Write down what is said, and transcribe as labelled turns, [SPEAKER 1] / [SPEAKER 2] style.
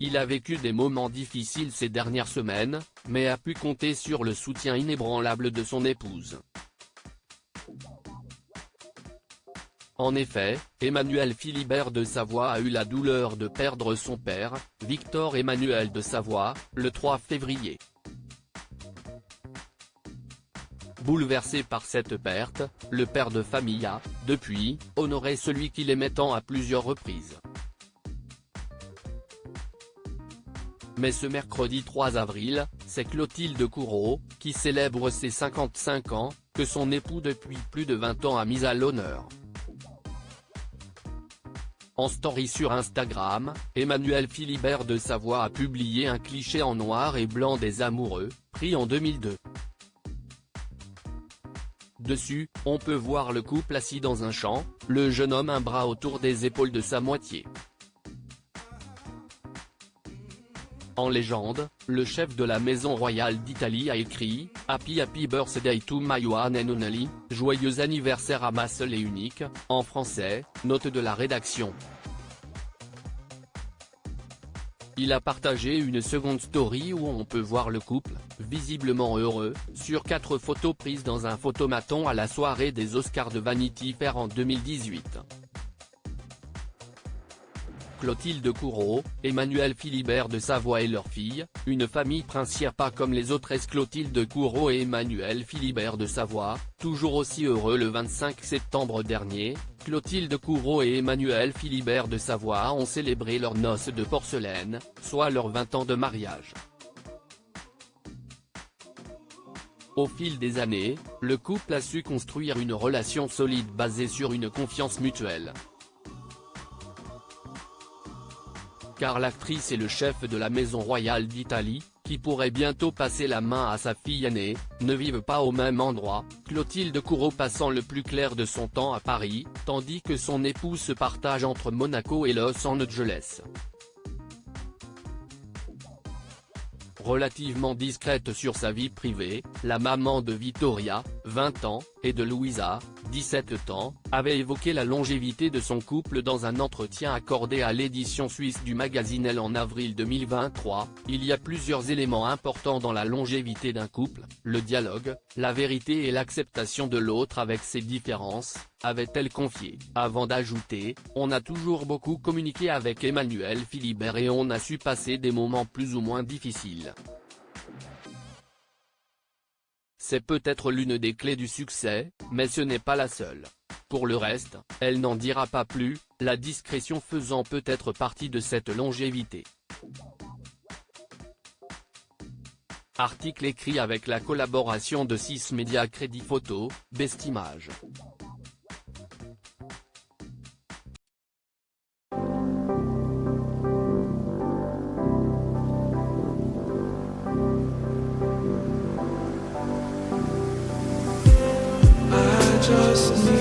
[SPEAKER 1] Il a vécu des moments difficiles ces dernières semaines, mais a pu compter sur le soutien inébranlable de son épouse. En effet, Emmanuel Philibert de Savoie a eu la douleur de perdre son père, Victor Emmanuel de Savoie, le 3 février. Bouleversé par cette perte, le père de famille a, depuis, honoré celui qu'il aimait tant à plusieurs reprises. Mais ce mercredi 3 avril, c'est Clotilde Courreau, qui célèbre ses 55 ans, que son époux depuis plus de 20 ans a mis à l'honneur. En story sur Instagram, Emmanuel Philibert de Savoie a publié un cliché en noir et blanc des amoureux, pris en 2002. Dessus, on peut voir le couple assis dans un champ, le jeune homme un bras autour des épaules de sa moitié. En légende, le chef de la maison royale d'Italie a écrit « Happy birthday to my one and only, joyeux anniversaire à ma seule et unique », en français, note de la rédaction. Il a partagé une seconde story où on peut voir le couple, visiblement heureux, sur 4 photos prises dans un photomaton à la soirée des Oscars de Vanity Fair en 2018. Clotilde Courreau, Emmanuel Philibert de Savoie et leur fille, une famille princière pas comme les autres. Clotilde Courreau et Emmanuel Philibert de Savoie, toujours aussi heureux. Le 25 septembre dernier, Clotilde Courreau et Emmanuel Philibert de Savoie ont célébré leurs noces de porcelaine, soit leurs 20 ans de mariage. Au fil des années, le couple a su construire une relation solide basée sur une confiance mutuelle. Car l'actrice et le chef de la maison royale d'Italie, qui pourrait bientôt passer la main à sa fille aînée, ne vivent pas au même endroit, Clotilde Courreau passant le plus clair de son temps à Paris, tandis que son époux se partage entre Monaco et Los Angeles. Relativement discrète sur sa vie privée, la maman de Vittoria, 20 ans, et de Louisa, 17 ans, avait évoqué la longévité de son couple dans un entretien accordé à l'édition suisse du magazine Elle en avril 2023. Il y a plusieurs éléments importants dans la longévité d'un couple, le dialogue, la vérité et l'acceptation de l'autre avec ses différences, avait-elle confié, avant d'ajouter « On a toujours beaucoup communiqué avec Emmanuel Philibert et on a su passer des moments plus ou moins difficiles. C'est peut-être l'une des clés du succès, mais ce n'est pas la seule. Pour le reste, elle n'en dira pas plus, la discrétion faisant peut-être partie de cette longévité. » Article écrit avec la collaboration de 6 médias Crédit Photo, Bestimage.
[SPEAKER 2] Just need